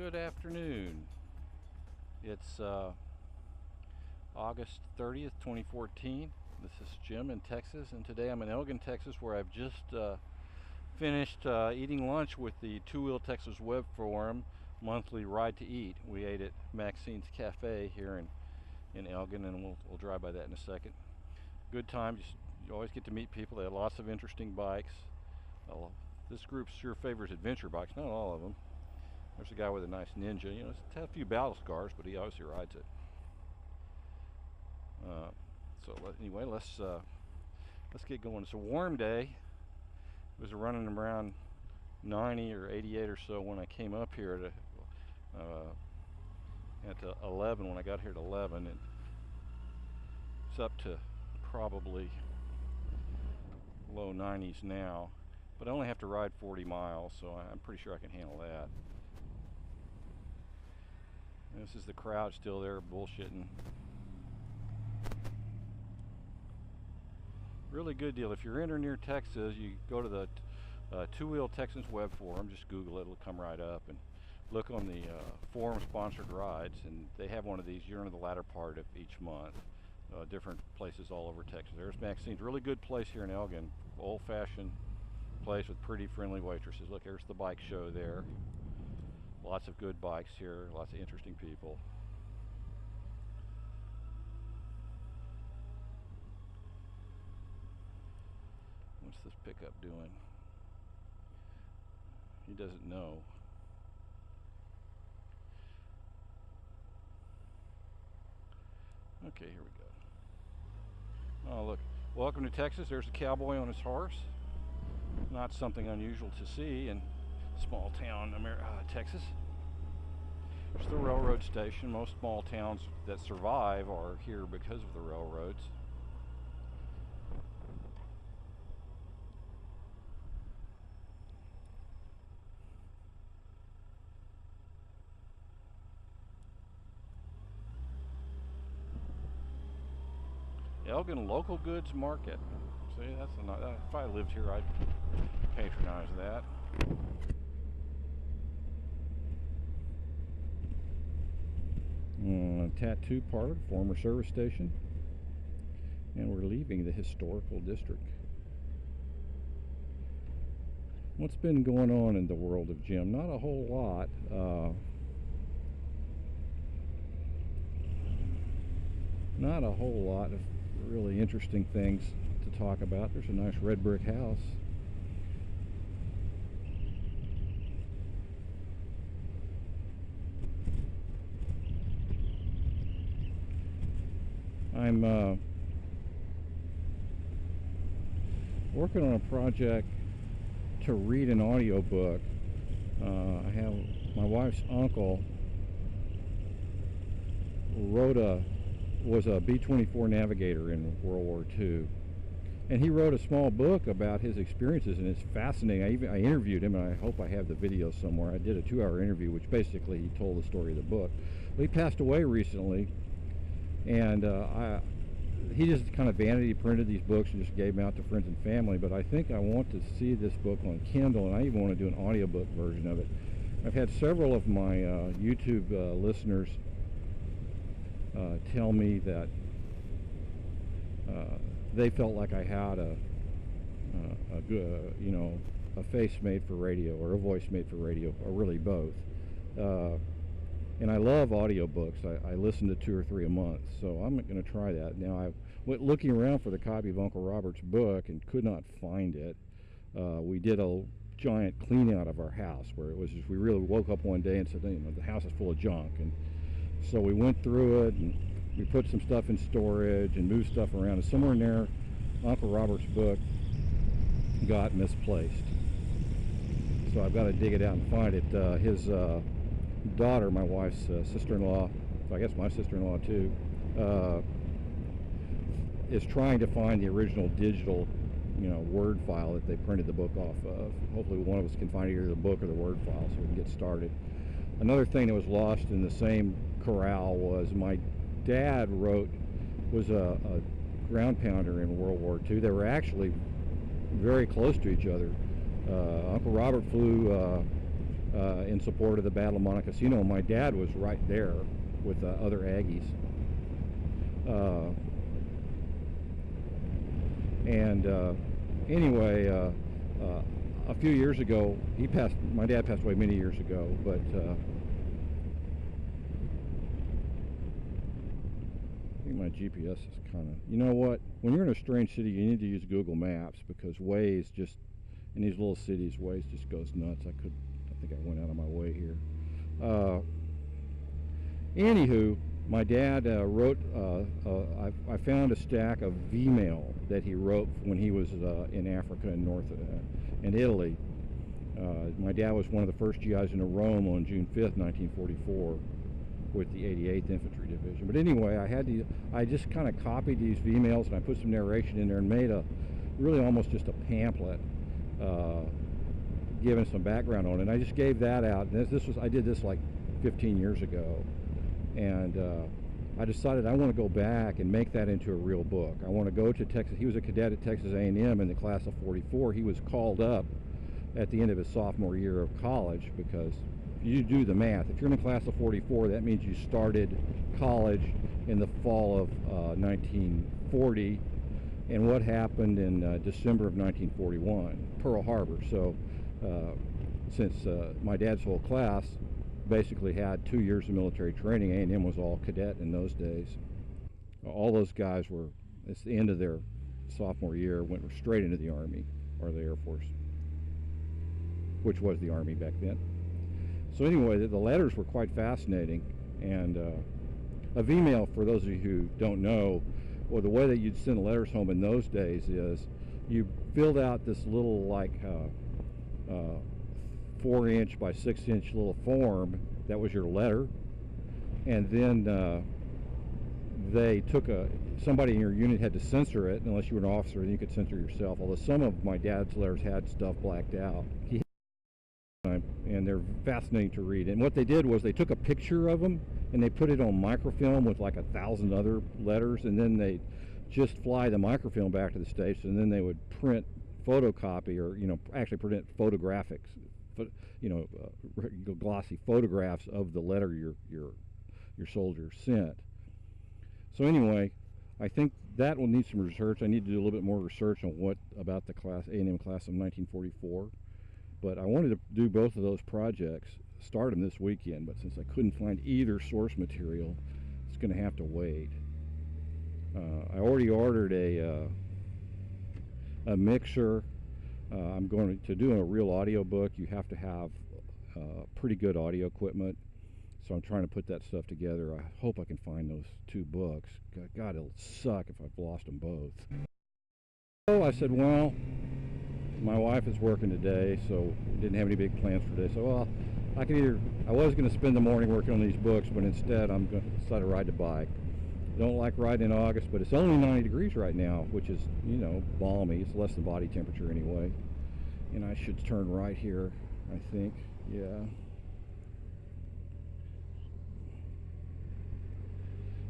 Good afternoon. It's August 30th, 2014. This is Jim in Texas, and today I'm in Elgin, Texas, where I've just finished eating lunch with the Two Wheel Texans web forum monthly Ride to Eat. We ate at Maxine's Cafe here in Elgin, and we'll drive by that in a second. Good time. You always get to meet people. They have lots of interesting bikes. This group sure favors adventure bikes, not all of them. There's a guy with a nice Ninja. You know, it's had a few battle scars, but he obviously rides it. Anyway, let's get going. It's a warm day. It was running around 90 or 88 or so when I came up here at 11. When I got here at 11, and it's up to probably low 90s now. But I only have to ride 40 miles, so I'm pretty sure I can handle that. And this is the crowd still there bullshitting. Really good deal. If you're in or near Texas, you go to the Two Wheel Texans web forum. Just Google it; it'll come right up. And look on the forum sponsored rides, and they have one of these. You're in the latter part of each month. Different places all over Texas. There's Maxine's. Really good place here in Elgin. Old-fashioned place with pretty friendly waitresses. Look, there's the bike show there. Lots of good bikes here. Lots of interesting people. What's this pickup doing? He doesn't know. Okay, here we go. Oh, look. Welcome to Texas. There's a cowboy on his horse. Not something unusual to see in small town Texas. There's the railroad station. Most small towns that survive are here because of the railroads. Elgin Local Goods Market. See, that's if I lived here, I'd patronize that. Tattoo parlor, former service station, and we're leaving the historical district. What's been going on in the world of Jim? Not a whole lot. Not a whole lot of really interesting things to talk about. There's a nice red brick house. I'm working on a project to read an audiobook. I have my wife's uncle was a B-24 navigator in World War II, and he wrote a small book about his experiences, and it's fascinating. I interviewed him, and I hope I have the video somewhere. I did a 2-hour interview, which basically he told the story of the book. But he passed away recently, and he just kind of vanity printed these books and just gave them out to friends and family. But I think I want to see this book on Kindle, and I even want to do an audiobook version of it. I've had several of my YouTube listeners tell me that they felt like I had a good, a face made for radio or a voice made for radio, or really both. And I love audiobooks. I listen to 2 or 3 a month, so I'm going to try that. Now, I went looking around for the copy of Uncle Robert's book and could not find it. We did a giant clean out of our house, where it was just, we really woke up one day and said, the house is full of junk. And so we went through it, and we put some stuff in storage and moved stuff around. And somewhere in there, Uncle Robert's book got misplaced. So I've got to dig it out and find it. His daughter, my wife's sister-in-law, I guess my sister-in-law too, is trying to find the original digital, Word file that they printed the book off of. Hopefully one of us can find either the book or the Word file so we can get started. Another thing that was lost in the same corral was my dad was a ground pounder in World War II. They were actually very close to each other. Uncle Robert flew in support of the Battle of Monte Cassino. My dad was right there with other Aggies. Anyway, a few years ago, my dad passed away many years ago, but I think my GPS is kind of, you know what, when you're in a strange city, you need to use Google Maps, because Waze just, in these little cities, Waze just goes nuts. I think I went out of my way here. Anywho, my dad wrote, I found a stack of V-mail that he wrote when he was in Africa and in Italy. My dad was one of the first GIs into Rome on June 5th, 1944, with the 88th Infantry Division. But anyway, I just kind of copied these V-mails and I put some narration in there and made really almost just a pamphlet, giving some background on it. And I just gave that out. And I did this like 15 years ago. And I decided I want to go back and make that into a real book. I want to go to Texas. He was a cadet at Texas A&M in the class of 44. He was called up at the end of his sophomore year of college, because you do the math. If you're in the class of 44, that means you started college in the fall of 1940. And what happened in December of 1941? Pearl Harbor. So since my dad's whole class basically had 2 years of military training, A&M was all cadet in those days. All those guys it's the end of their sophomore year, went straight into the Army or the Air Force, which was the Army back then. So anyway, the letters were quite fascinating. And a V-mail, for those of you who don't know, well, the way that you'd send letters home in those days is you filled out this little, like, 4-inch by 6-inch little form that was your letter, and then they took somebody in your unit had to censor it. Unless you were an officer, then you could censor yourself, although some of my dad's letters had stuff blacked out. And they're fascinating to read. And what they did was they took a picture of them and they put it on microfilm with like 1,000 other letters, and then they just fly the microfilm back to the station, and then they would print photocopy, or actually print photographics, glossy photographs of the letter your soldier sent. So anyway, I think that will need some research. I need to do a little bit more research on about the A&M class of 1944. But I wanted to do both of those projects, start them this weekend, but since I couldn't find either source material, it's going to have to wait. I already ordered a mixer. I'm going to do a real audiobook. You have to have pretty good audio equipment, so I'm trying to put that stuff together. I hope I can find those 2 books. God, it'll suck if I've lost them both. So I said, well, my wife is working today, so didn't have any big plans for today. So, well, I was going to spend the morning working on these books, but instead I'm going to decide to ride the bike. Don't like riding in August, but it's only 90 degrees right now, which is, balmy. It's less than body temperature anyway. And I should turn right here, I think. Yeah.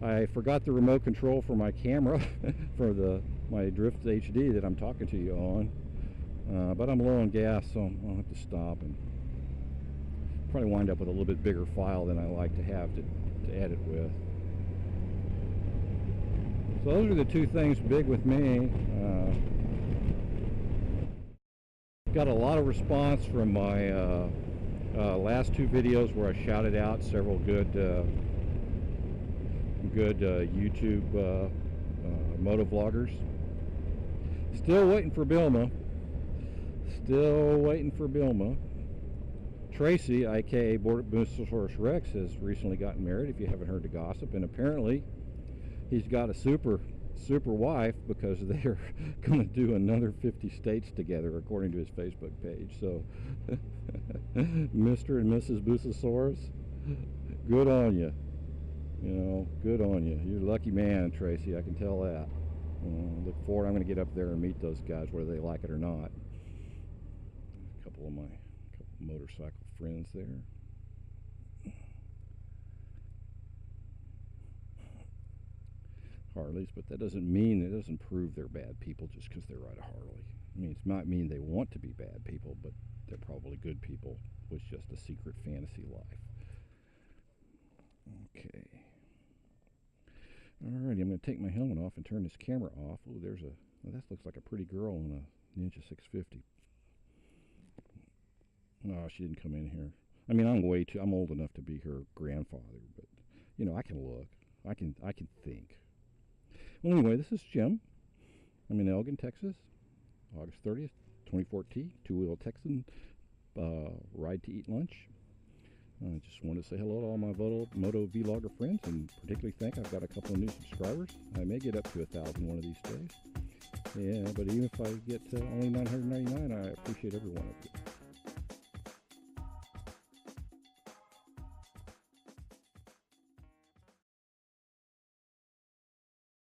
I forgot the remote control for my camera for my Drift HD that I'm talking to you on. But I'm low on gas, so I'll have to stop and probably wind up with a little bit bigger file than I like to have to edit with. So those are the 2 things big with me. Got a lot of response from my last 2 videos where I shouted out several good YouTube motovloggers. Still waiting for Bilma. Tracy, aka Boostosaurus Rex, has recently gotten married, if you haven't heard the gossip, and apparently he's got a super wife, because they're going to do another 50 states together, according to his Facebook page. So Mr. and Mrs. Boostosaurus, good on you. Good on you. You're a lucky man, Tracy, I can tell that. Look forward, I'm going to get up there and meet those guys, whether they like it or not. A couple of my motorcycle friends there. Harleys, but that doesn't prove they're bad people just because they ride a Harley. I mean, it might mean they want to be bad people, but they're probably good people with just a secret fantasy life. Okay. Alrighty, I'm going to take my helmet off and turn this camera off. Oh, well, that looks like a pretty girl on a Ninja 650. No, she didn't come in here. I mean, I'm old enough to be her grandfather, but, I can look. I can think. Well, anyway, this is Jim. I'm in Elgin, Texas, August 30th, 2014. Two Wheel Texans Ride to Eat Lunch. I just want to say hello to all my moto vlogger friends, and particularly thank I've got a couple of new subscribers. I may get up to 1,000 one of these days. Yeah, but even if I get only 999, I appreciate every one of you.